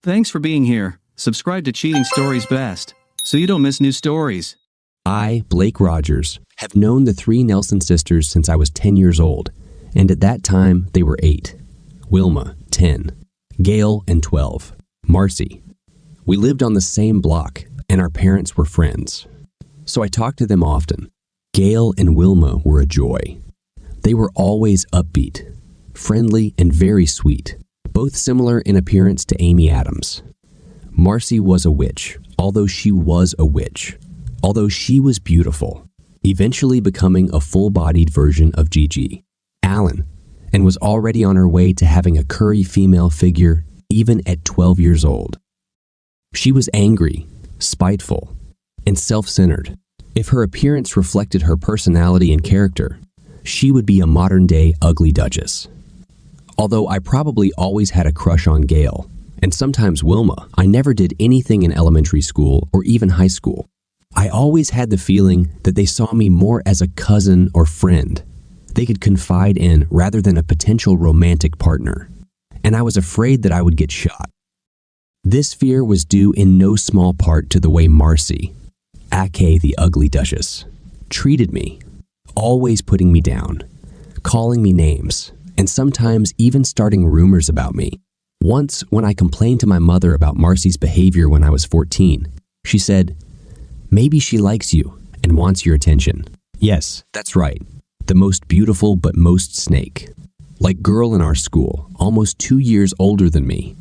Thanks for being here. Subscribe to Cheating Stories Best so you don't miss new stories. I, Blake Rogers, have known the three Nelson sisters since I was 10 years old, and at that time they were 8. Wilma, 10. Gail, and 12. Marcy. We lived on the same block, and our parents were friends. So I talked to them often. Gail and Wilma were a joy. They were always upbeat, friendly, and very sweet, both similar in appearance to Amy Adams. Marcy was a witch, although she was beautiful, eventually becoming a full-bodied version of Gigi, Alan, and was already on her way to having a curry female figure even at 12 years old. She was angry, spiteful, and self-centered. If her appearance reflected her personality and character, she would be a modern-day ugly duchess. Although I probably always had a crush on Gail, and sometimes Wilma, I never did anything in elementary school or even high school. I always had the feeling that they saw me more as a cousin or friend they could confide in rather than a potential romantic partner, and I was afraid that I would get shot. This fear was due in no small part to the way Marcy, aka the ugly duchess, treated me, always putting me down, calling me names, and sometimes even starting rumors about me. Once, when I complained to my mother about Marcy's behavior when I was 14, she said, "Maybe she likes you and wants your attention." Yes, that's right. The most beautiful but most snake, like girl in our school, almost 2 years older than me,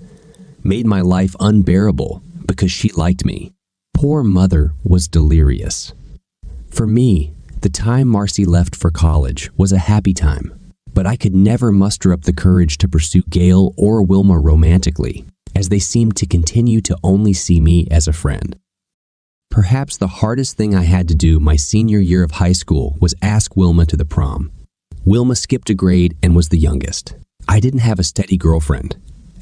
made my life unbearable because she liked me. Poor mother was delirious. For me, the time Marcy left for college was a happy time, but I could never muster up the courage to pursue Gail or Wilma romantically, as they seemed to continue to only see me as a friend. Perhaps the hardest thing I had to do my senior year of high school was ask Wilma to the prom. Wilma skipped a grade and was the youngest. I didn't have a steady girlfriend,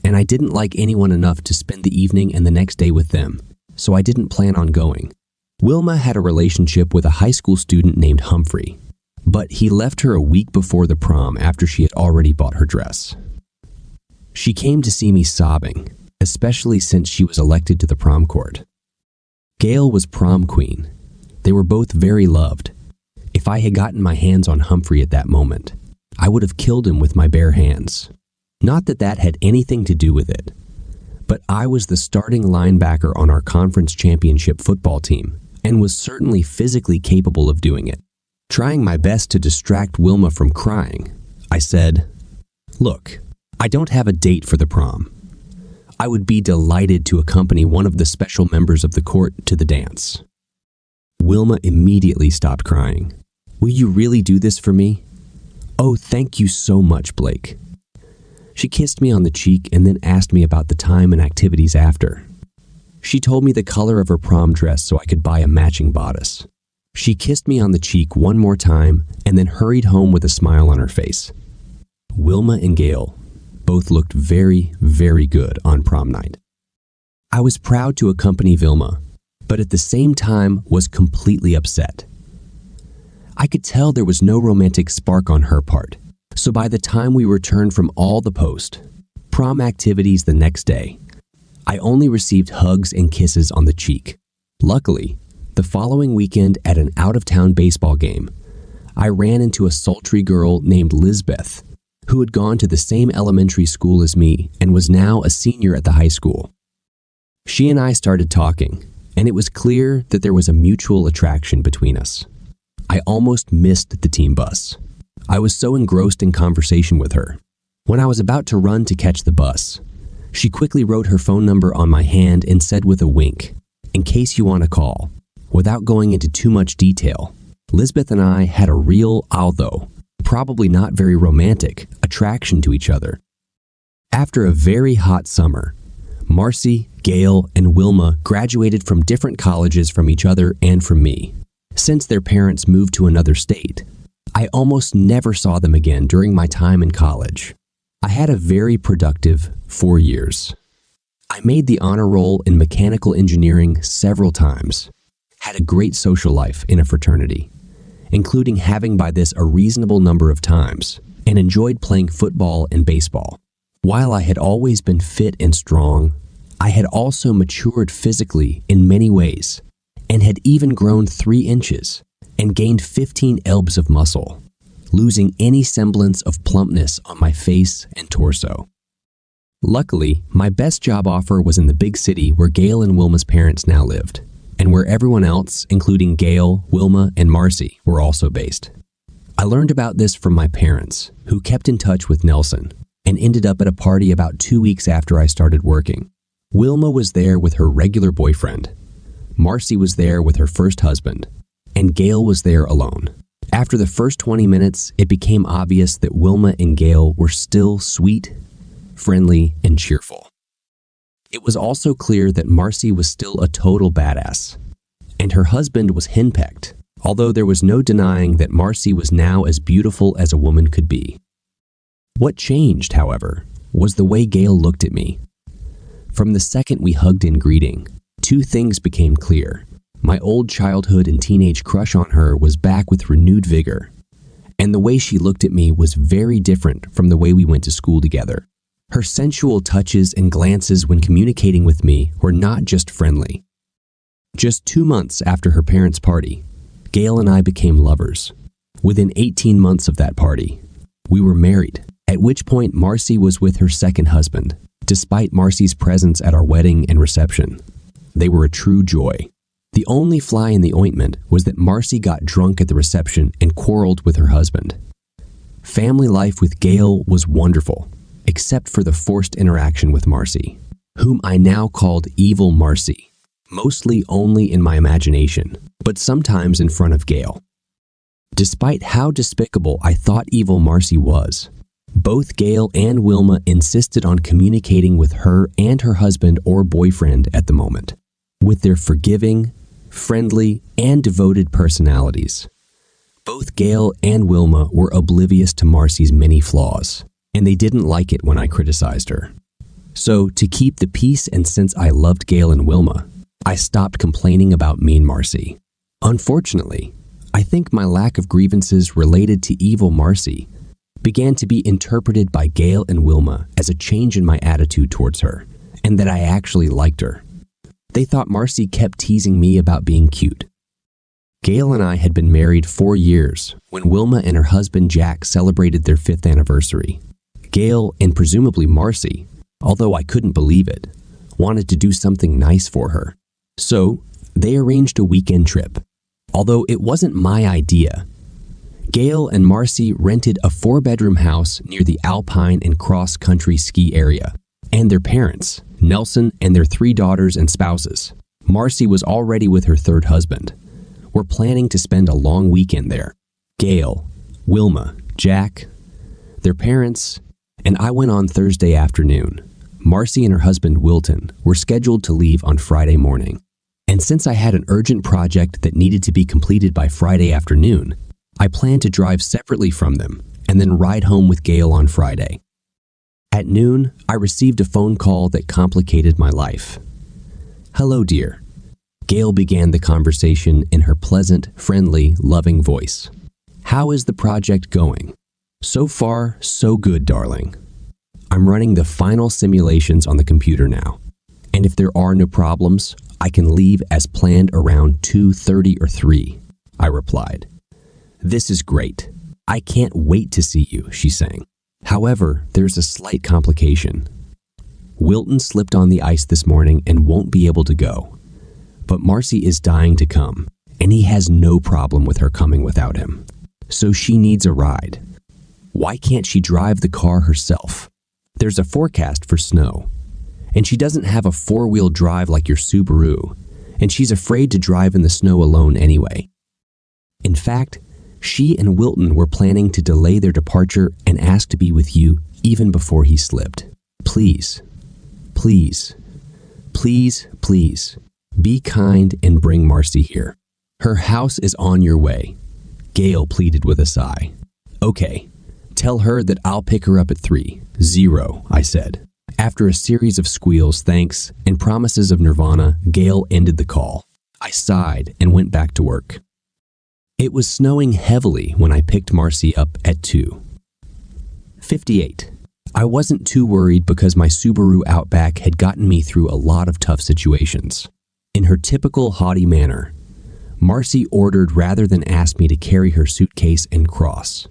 and I didn't like anyone enough to spend the evening and the next day with them, so I didn't plan on going. Wilma had a relationship with a high school student named Humphrey, but he left her a week before the prom after she had already bought her dress. She came to see me sobbing, especially since she was elected to the prom court. Gail was prom queen. They were both very loved. If I had gotten my hands on Humphrey at that moment, I would have killed him with my bare hands. Not that that had anything to do with it, but I was the starting linebacker on our conference championship football team and was certainly physically capable of doing it. Trying my best to distract Wilma from crying, I said, "Look, I don't have a date for the prom. I would be delighted to accompany one of the special members of the court to the dance." Wilma immediately stopped crying. "Will you really do this for me?" "Oh, thank you so much, Blake." She kissed me on the cheek and then asked me about the time and activities after. She told me the color of her prom dress so I could buy a matching bodice. She kissed me on the cheek one more time and then hurried home with a smile on her face. Wilma and Gail both looked very, very good on prom night. I was proud to accompany Wilma, but at the same time was completely upset. I could tell there was no romantic spark on her part, so by the time we returned from all the post-prom activities the next day, I only received hugs and kisses on the cheek. Luckily, the following weekend at an out-of-town baseball game, I ran into a sultry girl named Lisbeth, who had gone to the same elementary school as me and was now a senior at the high school. She and I started talking, and it was clear that there was a mutual attraction between us. I almost missed the team bus. I was so engrossed in conversation with her. When I was about to run to catch the bus, she quickly wrote her phone number on my hand and said with a wink, "In case you want to call." Without going into too much detail, Lisbeth and I had a real, although probably not very romantic, attraction to each other. After a very hot summer, Marcy, Gail, and Wilma graduated from different colleges from each other and from me. Since their parents moved to another state, I almost never saw them again during my time in college. I had a very productive 4 years. I made the honor roll in mechanical engineering several times, had a great social life in a fraternity, including having by this a reasonable number of times, and enjoyed playing football and baseball. While I had always been fit and strong, I had also matured physically in many ways and had even grown 3 inches and gained 15 elbs of muscle, losing any semblance of plumpness on my face and torso. Luckily, my best job offer was in the big city where Gail and Wilma's parents now lived, and where everyone else, including Gail, Wilma, and Marcy, were also based. I learned about this from my parents, who kept in touch with Nelson, and ended up at a party about 2 weeks after I started working. Wilma was there with her regular boyfriend. Marcy was there with her first husband, and Gail was there alone. After the first 20 minutes, it became obvious that Wilma and Gail were still sweet, friendly, and cheerful. It was also clear that Marcy was still a total badass, and her husband was henpecked, although there was no denying that Marcy was now as beautiful as a woman could be. What changed, however, was the way Gail looked at me. From the second we hugged in greeting, 2 things became clear. My old childhood and teenage crush on her was back with renewed vigor, and the way she looked at me was very different from the way we went to school together. Her sensual touches and glances when communicating with me were not just friendly. Just 2 months after her parents' party, Gail and I became lovers. Within 18 months of that party, we were married, at which point Marcy was with her second husband, despite Marcy's presence at our wedding and reception. They were a true joy. The only fly in the ointment was that Marcy got drunk at the reception and quarreled with her husband. Family life with Gail was wonderful, except for the forced interaction with Marcy, whom I now called Evil Marcy, mostly only in my imagination, but sometimes in front of Gail. Despite how despicable I thought Evil Marcy was, both Gail and Wilma insisted on communicating with her and her husband or boyfriend at the moment. With their forgiving, friendly, and devoted personalities, both Gail and Wilma were oblivious to Marcy's many flaws, and they didn't like it when I criticized her. So, to keep the peace and since I loved Gail and Wilma, I stopped complaining about mean Marcy. Unfortunately, I think my lack of grievances related to Evil Marcy began to be interpreted by Gail and Wilma as a change in my attitude towards her, and that I actually liked her. They thought Marcy kept teasing me about being cute. Gail and I had been married 4 years when Wilma and her husband Jack celebrated their 5th anniversary. Gail, and presumably Marcy, although I couldn't believe it, wanted to do something nice for her. So, they arranged a weekend trip. Although it wasn't my idea, Gail and Marcy rented a 4-bedroom house near the alpine and cross-country ski area, and their parents, Nelson and their 3 daughters and spouses, Marcy was already with her 3rd husband, were planning to spend a long weekend there. Gail, Wilma, Jack, their parents, and I went on Thursday afternoon. Marcy and her husband Wilton were scheduled to leave on Friday morning. And since I had an urgent project that needed to be completed by Friday afternoon, I planned to drive separately from them and then ride home with Gail on Friday. At noon, I received a phone call that complicated my life. "Hello, dear." Gail began the conversation in her pleasant, friendly, loving voice. "How is the project going?" "So far, so good, darling. I'm running the final simulations on the computer now, and if there are no problems, I can leave as planned around 2:30 or 3, I replied. "This is great. I can't wait to see you," she sang. "However, there's a slight complication. Wilton slipped on the ice this morning and won't be able to go. But Marcy is dying to come, and he has no problem with her coming without him. So she needs a ride. Why can't she drive the car herself? There's a forecast for snow, and she doesn't have a 4-wheel drive like your Subaru, and she's afraid to drive in the snow alone anyway. In fact, she and Wilton were planning to delay their departure and ask to be with you even before he slipped. Please, please, please, please, be kind and bring Marcy here. Her house is on your way," Gail pleaded with a sigh. "Okay, tell her that I'll pick her up at 3:00, I said. After a series of squeals, thanks, and promises of nirvana, Gail ended the call. I sighed and went back to work. It was snowing heavily when I picked Marcy up at 2:58. I wasn't too worried because my Subaru Outback had gotten me through a lot of tough situations. In her typical haughty manner, Marcy ordered rather than ask me to carry her suitcase and cross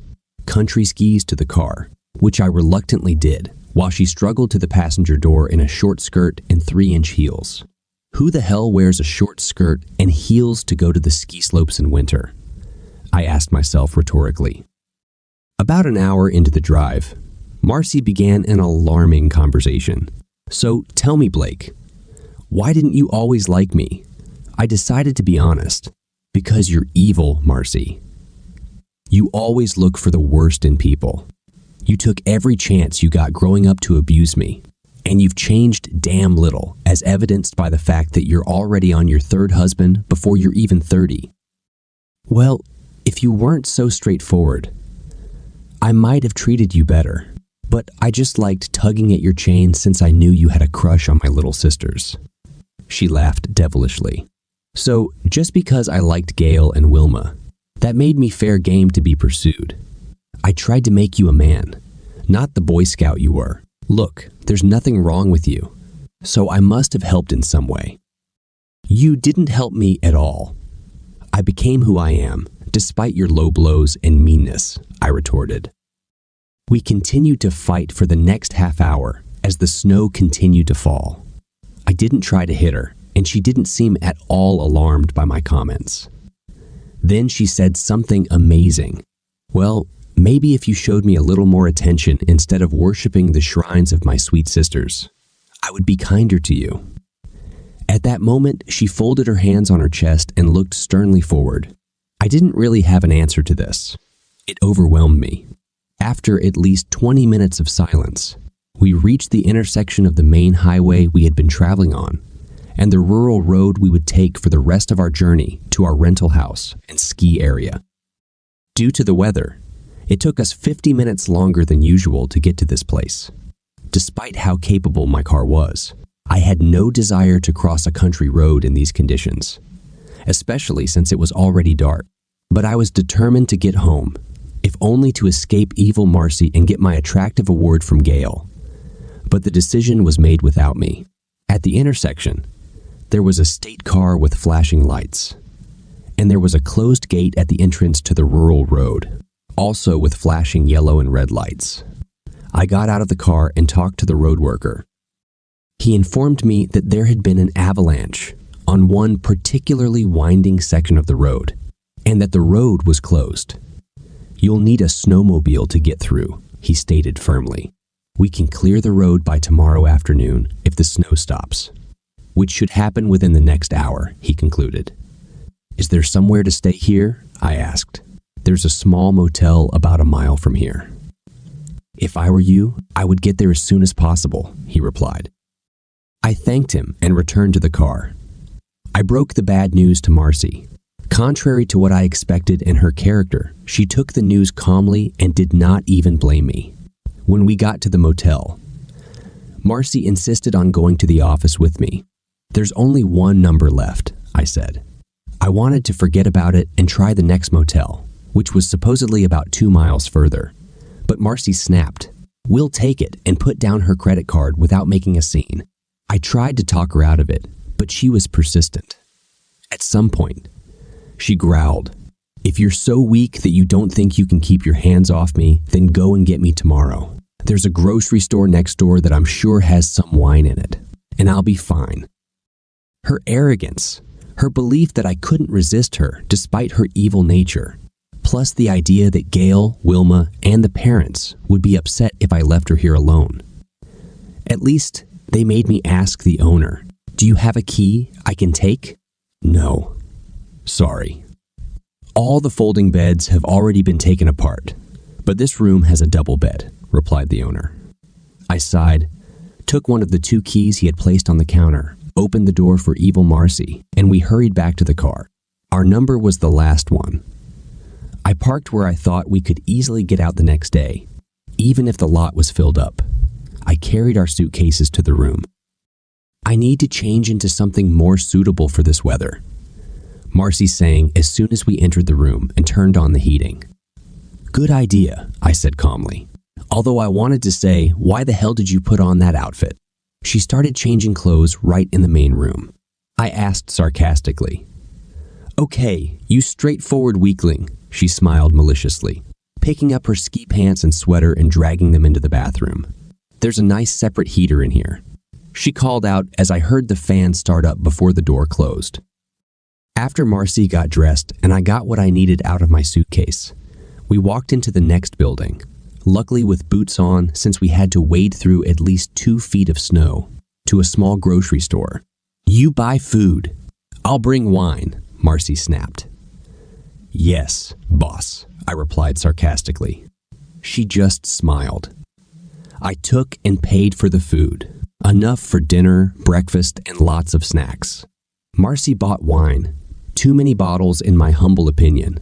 country skis to the car, which I reluctantly did, while she struggled to the passenger door in a short skirt and 3-inch heels. Who the hell wears a short skirt and heels to go to the ski slopes in winter? I asked myself rhetorically. About an hour into the drive, Marcy began an alarming conversation. So tell me, Blake, why didn't you always like me? I decided to be honest. Because you're evil, Marcy. You always look for the worst in people. You took every chance you got growing up to abuse me, and you've changed damn little, as evidenced by the fact that you're already on your 3rd husband before you're even 30. Well, if you weren't so straightforward, I might have treated you better, but I just liked tugging at your chain since I knew you had a crush on my little sisters. She laughed devilishly. So, just because I liked Gail and Wilma, that made me fair game to be pursued. I tried to make you a man, not the Boy Scout you were. Look, there's nothing wrong with you, so I must have helped in some way. You didn't help me at all. I became who I am, despite your low blows and meanness, I retorted. We continued to fight for the next half hour as the snow continued to fall. I didn't try to hit her, and she didn't seem at all alarmed by my comments. Then she said something amazing. Well, maybe if you showed me a little more attention instead of worshiping the shrines of my sweet sisters, I would be kinder to you. At that moment, she folded her hands on her chest and looked sternly forward. I didn't really have an answer to this. It overwhelmed me. After at least 20 minutes of silence, we reached the intersection of the main highway we had been traveling on and the rural road we would take for the rest of our journey to our rental house and ski area. Due to the weather, it took us 50 minutes longer than usual to get to this place. Despite how capable my car was, I had no desire to cross a country road in these conditions, especially since it was already dark. But I was determined to get home, if only to escape evil Marcy and get my attractive award from Gail. But the decision was made without me. At the intersection, there was a state car with flashing lights, and there was a closed gate at the entrance to the rural road, also with flashing yellow and red lights. I got out of the car and talked to the road worker. He informed me that there had been an avalanche on one particularly winding section of the road, and that the road was closed. You'll need a snowmobile to get through, he stated firmly. We can clear the road by tomorrow afternoon if the snow stops, which should happen within the next hour, he concluded. Is there somewhere to stay here? I asked. There's a small motel about a mile from here. If I were you, I would get there as soon as possible, he replied. I thanked him and returned to the car. I broke the bad news to Marcy. Contrary to what I expected in her character, she took the news calmly and did not even blame me. When we got to the motel, Marcy insisted on going to the office with me. There's only one number left, I said. I wanted to forget about it and try the next motel, which was supposedly about 2 miles further. But Marcy snapped. We'll take it, and put down her credit card without making a scene. I tried to talk her out of it, but she was persistent. At some point, she growled, If you're so weak that you don't think you can keep your hands off me, then go and get me tomorrow. There's a grocery store next door that I'm sure has some wine in it, and I'll be fine. Her arrogance, her belief that I couldn't resist her despite her evil nature, plus the idea that Gail, Wilma, and the parents would be upset if I left her here alone. At least, they made me ask the owner, Do you have a key I can take? No. Sorry. All the folding beds have already been taken apart, but this room has a double bed, replied the owner. I sighed, took one of the 2 keys he had placed on the counter, opened the door for evil Marcy, and we hurried back to the car. Our number was the last one. I parked where I thought we could easily get out the next day, even if the lot was filled up. I carried our suitcases to the room. I need to change into something more suitable for this weather, Marcy sang as soon as we entered the room and turned on the heating. Good idea, I said calmly. Although I wanted to say, "Why the hell did you put on that outfit?" She started changing clothes right in the main room. I asked sarcastically. "Okay, you straightforward weakling," she smiled maliciously, picking up her ski pants and sweater and dragging them into the bathroom. "There's a nice separate heater in here," she called out as I heard the fan start up before the door closed. After Marcy got dressed and I got what I needed out of my suitcase, we walked into the next building, luckily with boots on since we had to wade through at least 2 feet of snow, to a small grocery store. "You buy food. I'll bring wine," Marcy snapped. "Yes, boss," I replied sarcastically. She just smiled. I took and paid for the food, enough for dinner, breakfast, and lots of snacks. Marcy bought wine, too many bottles in my humble opinion.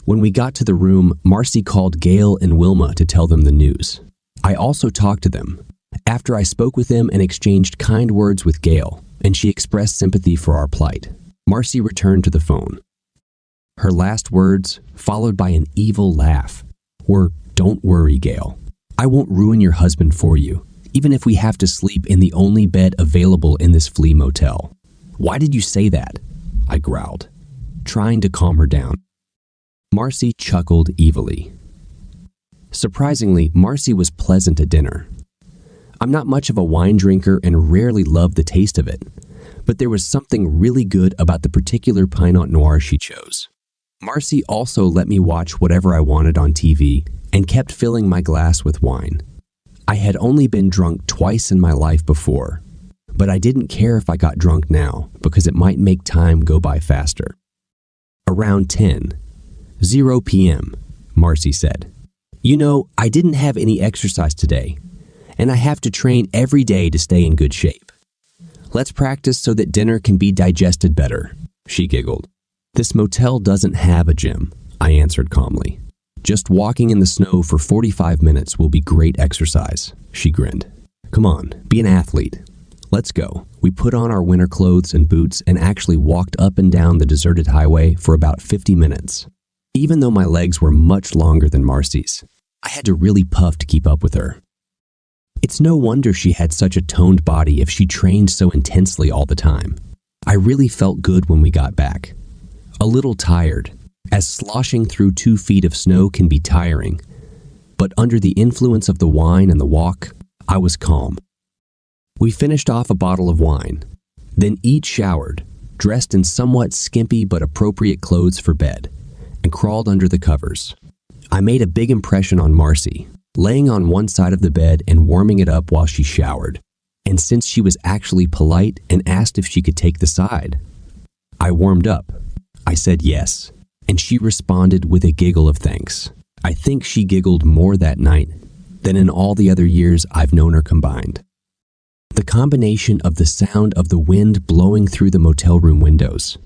When we got to the room, Marcy called Gail and Wilma to tell them the news. I also talked to them. After I spoke with them and exchanged kind words with Gail, and she expressed sympathy for our plight, Marcy returned to the phone. Her last words, followed by an evil laugh, were, "Don't worry, Gail. I won't ruin your husband for you, even if we have to sleep in the only bed available in this flea motel." "Why did you say that?" I growled, trying to calm her down. Marcy chuckled evilly. Surprisingly, Marcy was pleasant at dinner. I'm not much of a wine drinker and rarely loved the taste of it, but there was something really good about the particular Pinot Noir she chose. Marcy also let me watch whatever I wanted on TV and kept filling my glass with wine. I had only been drunk twice in my life before, but I didn't care if I got drunk now because it might make time go by faster. Around 10:00 p.m., Marcy said, "You know, I didn't have any exercise today, and I have to train every day to stay in good shape. Let's practice so that dinner can be digested better," she giggled. "This motel doesn't have a gym," I answered calmly. "Just walking in the snow for 45 minutes will be great exercise," she grinned. "Come on, be an athlete. Let's go." We put on our winter clothes and boots and actually walked up and down the deserted highway for about 50 minutes. Even though my legs were much longer than Marcy's, I had to really puff to keep up with her. It's no wonder she had such a toned body if she trained so intensely all the time. I really felt good when we got back. A little tired, as sloshing through 2 feet of snow can be tiring, but under the influence of the wine and the walk, I was calm. We finished off a bottle of wine, then each showered, dressed in somewhat skimpy but appropriate clothes for bed, and crawled under the covers. I made a big impression on Marcy, laying on one side of the bed and warming it up while she showered. And since she was actually polite and asked if she could take the side, I warmed up. I said yes, and she responded with a giggle of thanks. I think she giggled more that night than in all the other years I've known her combined. The combination of the sound of the wind blowing through the motel room windows,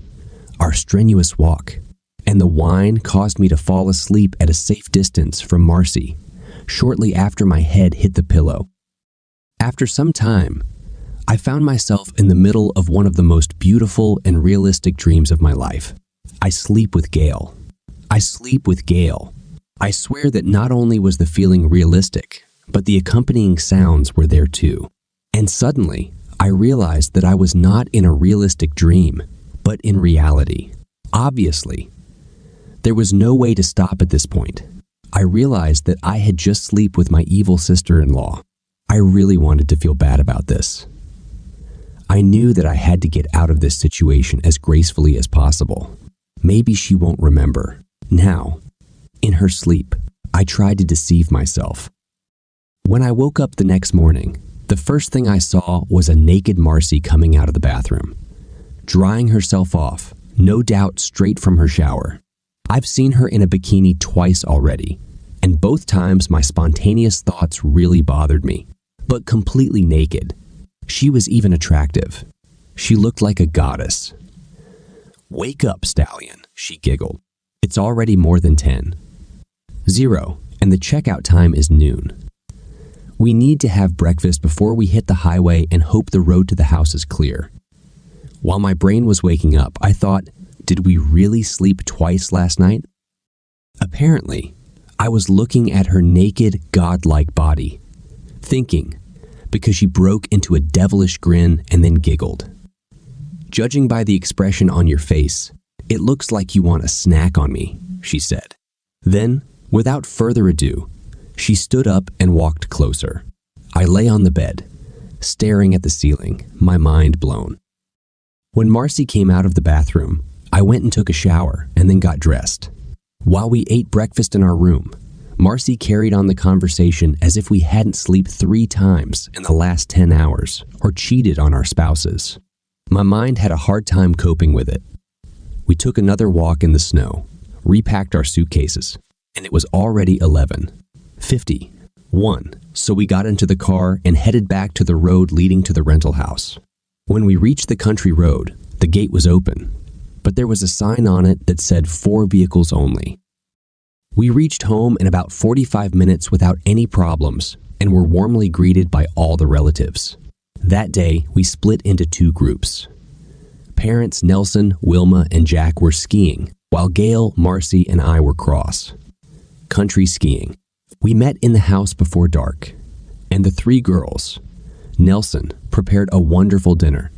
our strenuous walk, and the wine caused me to fall asleep at a safe distance from Marcy shortly after my head hit the pillow. After some time, I found myself in the middle of one of the most beautiful and realistic dreams of my life. I sleep with Gail. I sleep with Gail. I swear that not only was the feeling realistic, but the accompanying sounds were there too. And suddenly, I realized that I was not in a realistic dream, but in reality. Obviously, there was no way to stop at this point. I realized that I had just slept with my evil sister-in-law. I really wanted to feel bad about this. I knew that I had to get out of this situation as gracefully as possible. Maybe she won't remember. Now, in her sleep, I tried to deceive myself. When I woke up the next morning, the first thing I saw was a naked Marcy coming out of the bathroom, drying herself off, no doubt straight from her shower. I've seen her in a bikini twice already, and both times my spontaneous thoughts really bothered me, but completely naked. She was even attractive. She looked like a goddess. "Wake up, stallion," she giggled. "It's already more than 10:00, and the checkout time is noon. We need to have breakfast before we hit the highway and hope the road to the house is clear." While my brain was waking up, I thought, did we really sleep twice last night? Apparently, I was looking at her naked, godlike body, thinking, because she broke into a devilish grin and then giggled. "Judging by the expression on your face, it looks like you want a snack on me," she said. Then, without further ado, she stood up and walked closer. I lay on the bed, staring at the ceiling, my mind blown. When Marcy came out of the bathroom, I went and took a shower and then got dressed. While we ate breakfast in our room, Marcy carried on the conversation as if we hadn't slept 3 times in the last 10 hours or cheated on our spouses. My mind had a hard time coping with it. We took another walk in the snow, repacked our suitcases, and it was already 11:51, so we got into the car and headed back to the road leading to the rental house. When we reached the country road, the gate was open, but there was a sign on it that said 4 vehicles only. We reached home in about 45 minutes without any problems and were warmly greeted by all the relatives. That day, we split into 2 groups. Parents Nelson, Wilma, and Jack were skiing, while Gail, Marcy, and I were cross-country skiing. We met in the house before dark, and the 3 girls, Nelson, prepared a wonderful dinner,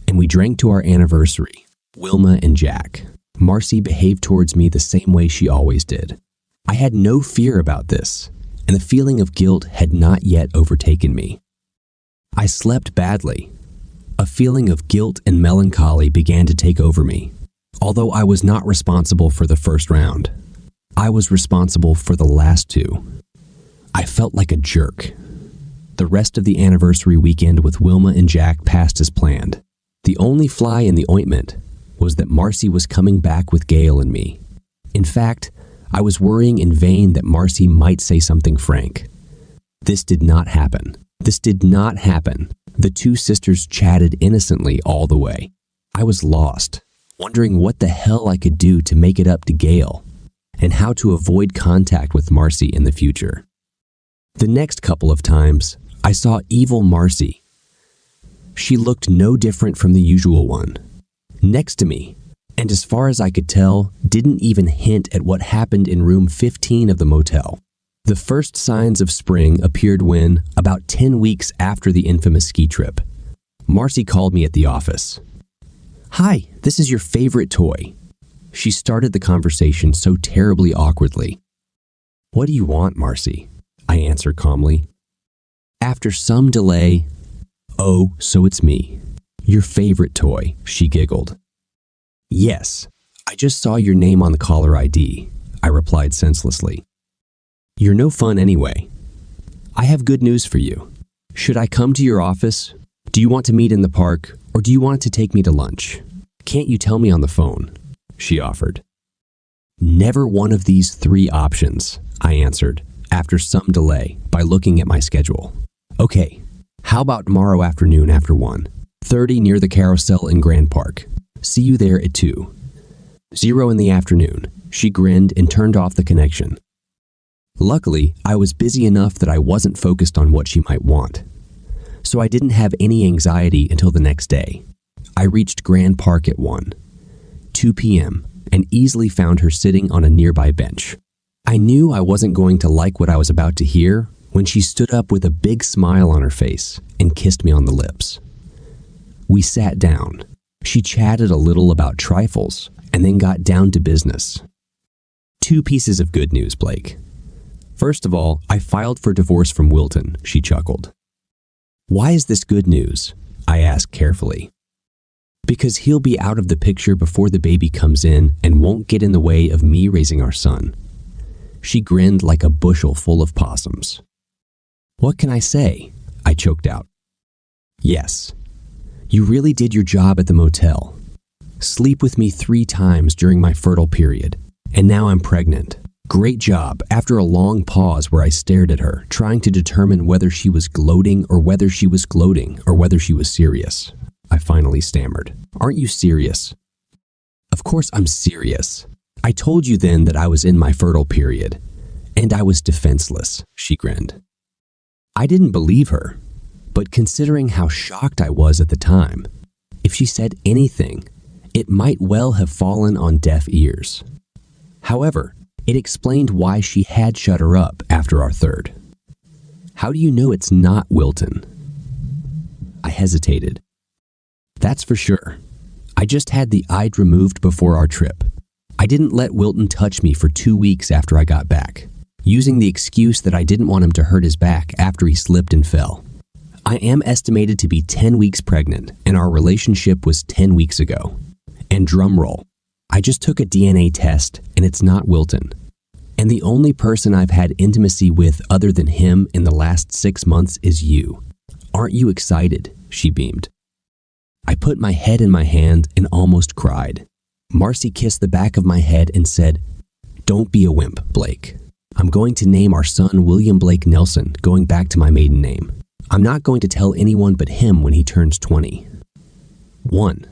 and we drank to our anniversary, Wilma and Jack. Marcy behaved towards me the same way she always did. I had no fear about this, and the feeling of guilt had not yet overtaken me. I slept badly. A feeling of guilt and melancholy began to take over me. Although I was not responsible for the first round, I was responsible for the last 2. I felt like a jerk. The rest of the anniversary weekend with Wilma and Jack passed as planned. The only fly in the ointment was that Marcy was coming back with Gail and me. In fact, I was worrying in vain that Marcy might say something frank. This did not happen. The 2 sisters chatted innocently all the way. I was lost, wondering what the hell I could do to make it up to Gail and how to avoid contact with Marcy in the future. The next couple of times, I saw evil Marcy. She looked no different from the usual one, next to me, and as far as I could tell, didn't even hint at what happened in room 15 of the motel. The first signs of spring appeared when, about 10 weeks after the infamous ski trip, Marcy called me at the office. "Hi, this is your favorite toy." She started the conversation so terribly awkwardly. "What do you want, Marcy?" I answered calmly. After some delay, "Oh, so it's me. Your favorite toy," she giggled. "Yes, I just saw your name on the caller ID," I replied senselessly. "You're no fun anyway. I have good news for you. Should I come to your office? Do you want to meet in the park, or do you want to take me to lunch? Can't you tell me on the phone?" she offered. "Never one of these 3 options," I answered, after some delay, by looking at my schedule. "Okay, how about tomorrow afternoon after 1:30 near the carousel in Grand Park? See you there at 2:00 in the afternoon." She grinned and turned off the connection. Luckily, I was busy enough that I wasn't focused on what she might want, so I didn't have any anxiety until the next day. I reached Grand Park at 1:02 p.m. and easily found her sitting on a nearby bench. I knew I wasn't going to like what I was about to hear when she stood up with a big smile on her face and kissed me on the lips. We sat down. She chatted a little about trifles and then got down to business. 2 pieces of good news, Blake. First of all, I filed for divorce from Wilton, she chuckled. "Why is this good news?" I asked carefully. "Because he'll be out of the picture before the baby comes in and won't get in the way of me raising our son." She grinned like a bushel full of possums. "What can I say?" I choked out. "Yes, you really did your job at the motel. Sleep with me 3 times during my fertile period, and now I'm pregnant. Great job." After a long pause where I stared at her, trying to determine whether she was gloating or whether she was gloating or whether she was serious, I finally stammered. "Aren't you serious?" "Of course I'm serious. I told you then that I was in my fertile period, and I was defenseless," she grinned. I didn't believe her, but considering how shocked I was at the time, if she said anything, it might well have fallen on deaf ears. However, It explained why she had shut her up after our third. How do you know it's not Wilton? I hesitated. That's for sure. I just had the eye removed before our trip. I didn't let Wilton touch me for 2 weeks after I got back, using the excuse that I didn't want him to hurt his back after he slipped and fell. I am estimated to be 10 weeks pregnant, and our relationship was 10 weeks ago. And drumroll, I just took a DNA test, and it's not Wilton. And the only person I've had intimacy with other than him in the last 6 months is you. Aren't you excited? She beamed. I put my head in my hand and almost cried. Marcy kissed the back of my head and said, "Don't be a wimp, Blake. I'm going to name our son William Blake Nelson, going back to my maiden name. I'm not going to tell anyone but him when he turns 20. 1.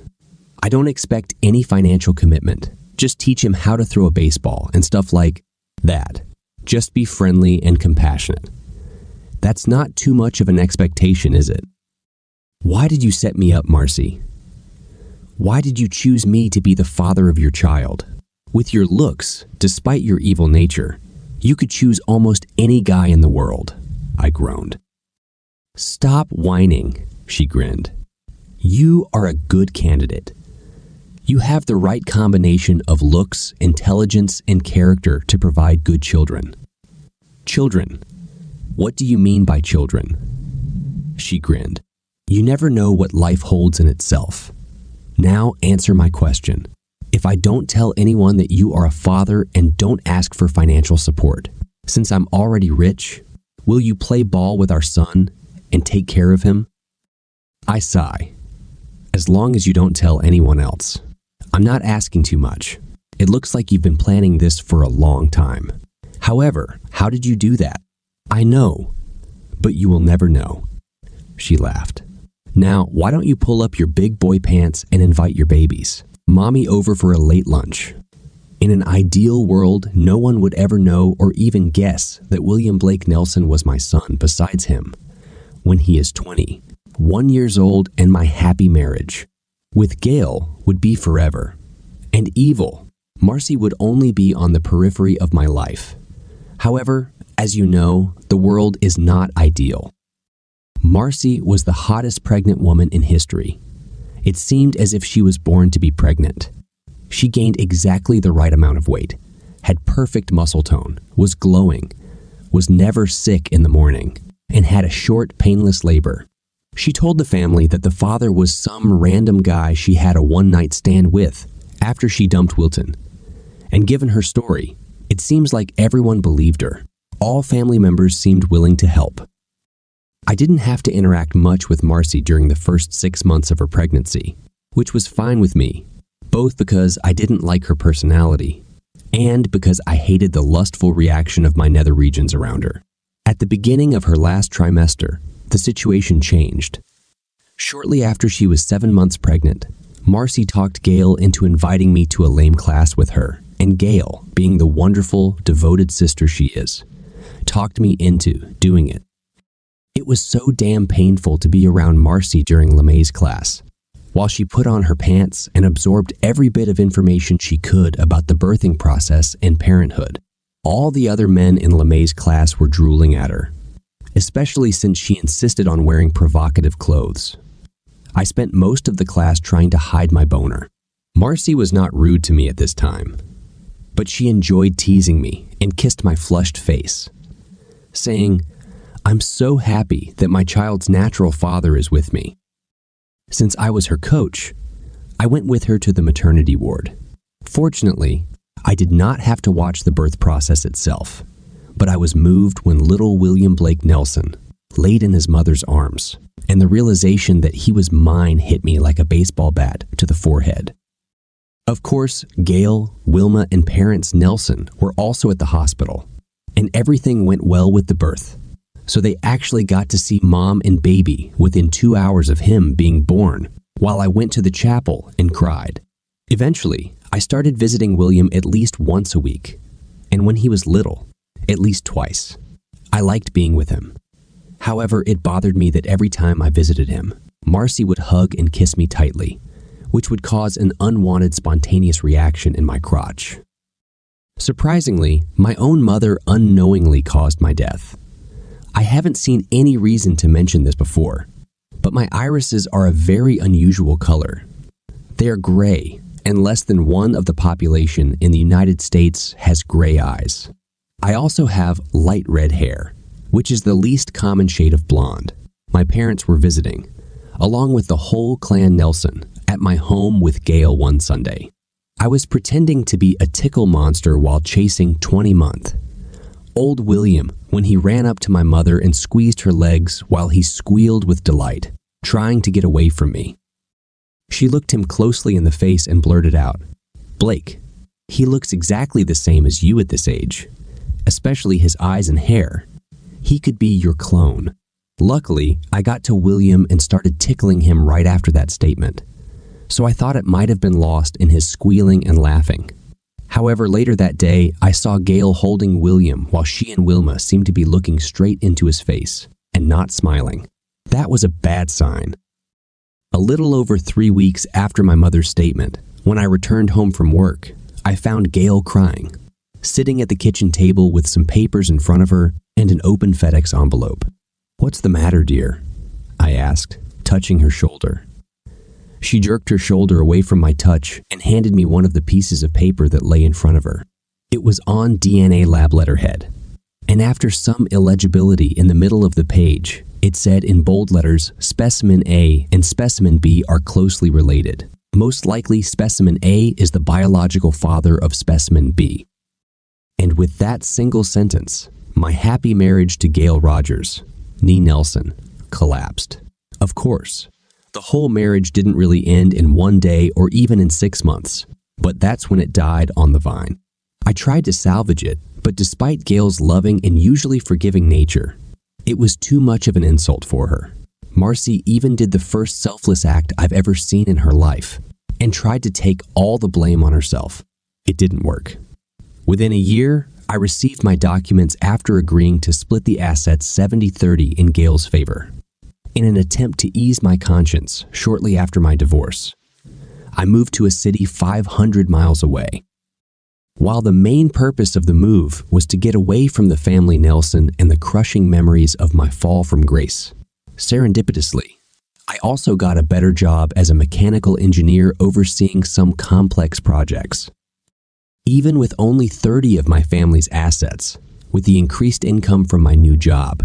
I don't expect any financial commitment. Just teach him how to throw a baseball and stuff like that. Just be friendly and compassionate. That's not too much of an expectation, is it? Why did you set me up, Marcy? Why did you choose me to be the father of your child? With your looks, despite your evil nature, you could choose almost any guy in the world," I groaned. "Stop whining," she grinned. "You are a good candidate. You have the right combination of looks, intelligence, and character to provide good children." "Children? What do you mean by children?" She grinned. "You never know what life holds in itself. Now answer my question. If I don't tell anyone that you are a father and don't ask for financial support, since I'm already rich, will you play ball with our son and take care of him?" I sigh. "As long as you don't tell anyone else. I'm not asking too much. It looks like you've been planning this for a long time. However, how did you do that?" "I know, but you will never know." She laughed. "Now, why don't you pull up your big boy pants and invite your babies? Mommy over for a late lunch." In an ideal world, no one would ever know or even guess that William Blake Nelson was my son besides him. When he is 20, 1 year old, and my happy marriage with Gail would be forever. And evil, Marcy would only be on the periphery of my life. However, as you know, the world is not ideal. Marcy was the hottest pregnant woman in history. It seemed as if she was born to be pregnant. She gained exactly the right amount of weight, had perfect muscle tone, was glowing, was never sick in the morning, and had a short, painless labor. She told the family that the father was some random guy she had a one-night stand with after she dumped Wilton. And given her story, it seems like everyone believed her. All family members seemed willing to help. I didn't have to interact much with Marcy during the first 6 months of her pregnancy, which was fine with me, both because I didn't like her personality and because I hated the lustful reaction of my nether regions around her. At the beginning of her last trimester, the situation changed. Shortly after she was 7 months pregnant, Marcy talked Gail into inviting me to a lame class with her, and Gail, being the wonderful, devoted sister she is, talked me into doing it. It was so damn painful to be around Marcy during LeMay's class, while she put on her pants and absorbed every bit of information she could about the birthing process and parenthood. All the other men in LeMay's class were drooling at her, especially since she insisted on wearing provocative clothes. I spent most of the class trying to hide my boner. Marcy was not rude to me at this time, but she enjoyed teasing me and kissed my flushed face, saying, "I'm so happy that my child's natural father is with me." Since I was her coach, I went with her to the maternity ward. Fortunately, I did not have to watch the birth process itself, but I was moved when little William Blake Nelson laid in his mother's arms, and the realization that he was mine hit me like a baseball bat to the forehead. Of course, Gail, Wilma, and parents Nelson were also at the hospital, and everything went well with the birth. So they actually got to see mom and baby within 2 hours of him being born, while I went to the chapel and cried. Eventually, I started visiting William at least once a week, and when he was little, at least twice. I liked being with him. However, it bothered me that every time I visited him, Marcy would hug and kiss me tightly, which would cause an unwanted spontaneous reaction in my crotch. Surprisingly, my own mother unknowingly caused my death. I haven't seen any reason to mention this before, but my irises are a very unusual color. They are gray, and less than 1% of the population in the United States has gray eyes. I also have light red hair, which is the least common shade of blonde. My parents were visiting, along with the whole clan Nelson, at my home with Gail one Sunday. I was pretending to be a tickle monster while chasing 20-month. Old William, when he ran up to my mother and squeezed her legs while he squealed with delight, trying to get away from me. She looked him closely in the face and blurted out, "Blake, he looks exactly the same as you at this age, especially his eyes and hair. He could be your clone." Luckily, I got to William and started tickling him right after that statement, so I thought it might have been lost in his squealing and laughing. However, later that day, I saw Gail holding William while she and Wilma seemed to be looking straight into his face and not smiling. That was a bad sign. A little over 3 weeks after my mother's statement, when I returned home from work, I found Gail crying, sitting at the kitchen table with some papers in front of her and an open FedEx envelope. "What's the matter, dear?" I asked, touching her shoulder. She jerked her shoulder away from my touch and handed me one of the pieces of paper that lay in front of her. It was on DNA lab letterhead, and after some illegibility in the middle of the page, it said in bold letters, "Specimen A and Specimen B are closely related. Most likely, Specimen A is the biological father of Specimen B." And with that single sentence, my happy marriage to Gail Rogers, nee Nelson, collapsed. Of course, the whole marriage didn't really end in 1 day or even in 6 months, but that's when it died on the vine. I tried to salvage it, but despite Gail's loving and usually forgiving nature, it was too much of an insult for her. Marcy even did the first selfless act I've ever seen in her life and tried to take all the blame on herself. It didn't work. Within a year, I received my documents after agreeing to split the assets 70-30 in Gail's favor. In an attempt to ease my conscience shortly after my divorce, I moved to a city 500 miles away. While the main purpose of the move was to get away from the family Nelson and the crushing memories of my fall from grace, serendipitously, I also got a better job as a mechanical engineer overseeing some complex projects. Even with only 30 of my family's assets, with the increased income from my new job,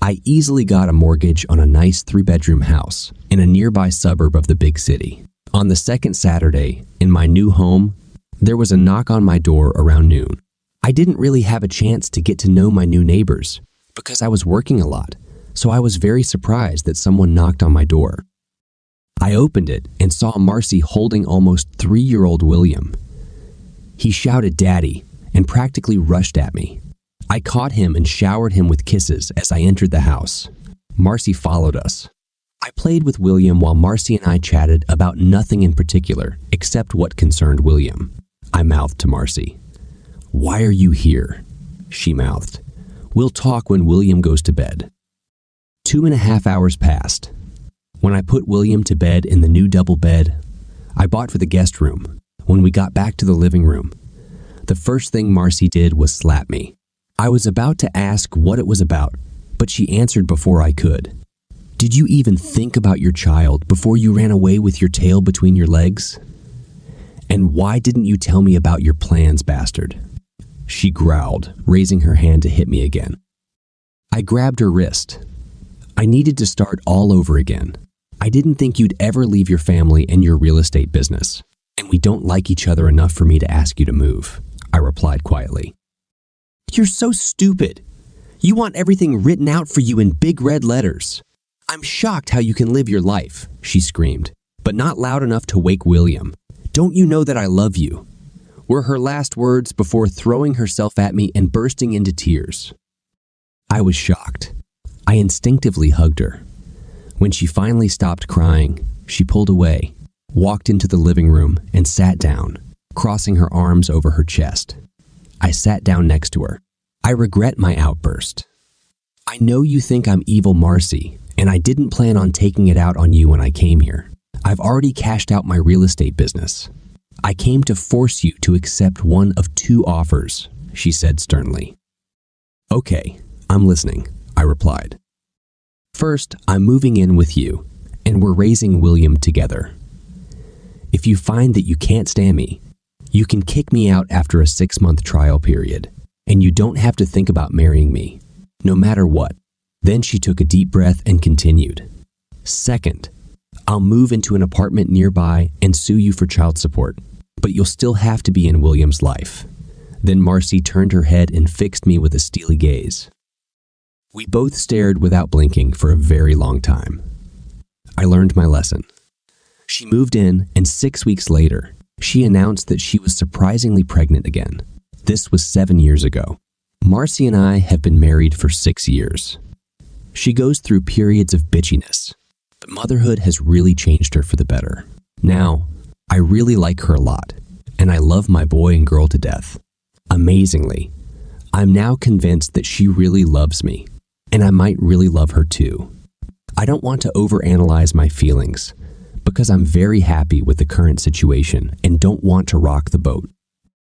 I easily got a mortgage on a nice 3-bedroom house in a nearby suburb of the big city. On the second Saturday, in my new home, there was a knock on my door around noon. I didn't really have a chance to get to know my new neighbors because I was working a lot, so I was very surprised that someone knocked on my door. I opened it and saw Marcy holding almost 3-year-old William. He shouted "Daddy" and practically rushed at me. I caught him and showered him with kisses as I entered the house. Marcy followed us. I played with William while Marcy and I chatted about nothing in particular except what concerned William. I mouthed to Marcy. "Why are you here?" She mouthed. "We'll talk when William goes to bed." 2.5 hours passed. When I put William to bed in the new double bed I bought for the guest room, when we got back to the living room, the first thing Marcy did was slap me. I was about to ask what it was about, but she answered before I could. "Did you even think about your child before you ran away with your tail between your legs? And why didn't you tell me about your plans, bastard?" She growled, raising her hand to hit me again. I grabbed her wrist. I needed to start all over again. "I didn't think you'd ever leave your family and your real estate business, and we don't like each other enough for me to ask you to move," I replied quietly. "You're so stupid. You want everything written out for you in big red letters. I'm shocked how you can live your life," she screamed, but not loud enough to wake William. "Don't you know that I love you?" were her last words before throwing herself at me and bursting into tears. I was shocked. I instinctively hugged her. When she finally stopped crying, she pulled away, walked into the living room, and sat down, crossing her arms over her chest. I sat down next to her. "I regret my outburst. I know you think I'm evil Marcy, and I didn't plan on taking it out on you when I came here. I've already cashed out my real estate business. I came to force you to accept one of two offers, she said sternly. Okay, I'm listening, I replied. First, I'm moving in with you, and we're raising William together. If you find that you can't stand me, you can kick me out after a 6-month trial period, and you don't have to think about marrying me, no matter what. Then she took a deep breath and continued. Second, I'll move into an apartment nearby and sue you for child support, but you'll still have to be in William's life. Then Marcy turned her head and fixed me with a steely gaze. We both stared without blinking for a very long time. I learned my lesson. She moved in, and 6 weeks later, she announced that she was surprisingly pregnant again. This was 7 years ago. Marcy and I have been married for 6 years. She goes through periods of bitchiness, but motherhood has really changed her for the better. Now, I really like her a lot, and I love my boy and girl to death. Amazingly, I'm now convinced that she really loves me, and I might really love her too. I don't want to overanalyze my feelings, because I'm very happy with the current situation and don't want to rock the boat.